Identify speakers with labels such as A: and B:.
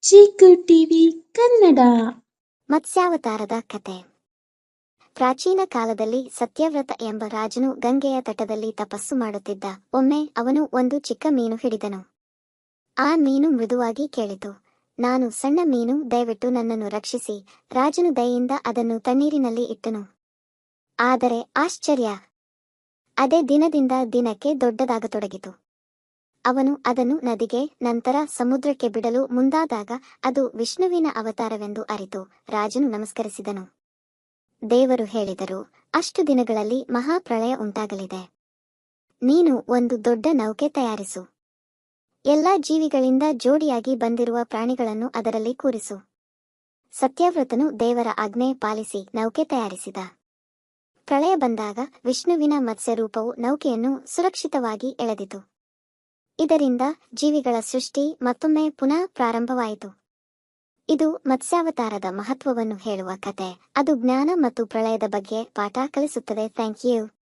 A: Chikoo TV Kannada.
B: ಮತ್ಸ್ಯಾವತಾರದ ಕತೆ. ಪ್ರಾಚೀನ ಕಾಲದಲ್ಲಿ ಸತ್ಯವ್ರತ ಎಂಬ ರಾಜನು ಗಂಗೆಯ ತಟದಲ್ಲಿ ತಪಸ್ಸು ಮಾಡುತ್ತಿದ್ದ. ಒಮ್ಮೆ ಅವನು ಒಂದು ಚಿಕ್ಕ ಮೀನು ಹಿಡಿದನು. ಆ ಮೀನು ಮೃದುವಾಗಿ ಕೇಳಿತು, ನಾನು ಸಣ್ಣ ಮೀನು, ದಯವಿಟ್ಟು ನನ್ನನ್ನು ರಕ್ಷಿಸಿ. ರಾಜನು ದಯೆಯಿಂದ ಅದನ್ನು ತಣ್ಣೀರಿನಲ್ಲಿ ಇಟ್ಟನು. ಆದರೆ ಆಶ್ಚರ್ಯ, ಅದೇ ದಿನದಿಂದ ದಿನಕ್ಕೆ ದೊಡ್ಡದಾಗತೊಡಗಿತು. ಅವನು ಅದನ್ನು ನದಿಗೆ, ನಂತರ ಸಮುದ್ರಕ್ಕೆ ಬಿಡಲು ಮುಂದಾದಾಗ ಅದು ವಿಷ್ಣುವಿನ ಅವತಾರವೆಂದು ಅರಿತು ರಾಜನು ನಮಸ್ಕರಿಸಿದನು. ದೇವರು ಹೇಳಿದರು, ಅಷ್ಟು ದಿನಗಳಲ್ಲಿ ಮಹಾಪ್ರಳಯ ಉಂಟಾಗಲಿದೆ. ನೀನು ಒಂದು ದೊಡ್ಡ ನೌಕೆ ತಯಾರಿಸು. ಎಲ್ಲಾ ಜೀವಿಗಳಿಂದ ಜೋಡಿಯಾಗಿ ಬಂದಿರುವ ಪ್ರಾಣಿಗಳನ್ನು ಅದರಲ್ಲಿ ಕೂರಿಸು. ಸತ್ಯವ್ರತನು ದೇವರ ಆಜ್ಞೆ ಪಾಲಿಸಿ ನೌಕೆ ತಯಾರಿಸಿದ. ಪ್ರಳಯ ಬಂದಾಗ ವಿಷ್ಣುವಿನ ಮತ್ಸ್ಯ ರೂಪವು ನೌಕೆಯನ್ನು ಸುರಕ್ಷಿತವಾಗಿ ಎಳೆದಿತು. ಇದರಿಂದ ಜೀವಿಗಳ ಸೃಷ್ಟಿ ಮತ್ತೊಮ್ಮೆ ಪುನಃ ಪ್ರಾರಂಭವಾಯಿತು. ಇದು ಮತ್ಸ್ಯಾವತಾರದ ಮಹತ್ವವನ್ನು ಹೇಳುವ ಕತೆ. ಅದು ಜ್ಞಾನ ಮತ್ತು ಪ್ರಳಯದ ಬಗ್ಗೆ ಪಾಠ ಕಲಿಸುತ್ತದೆ. Thank you.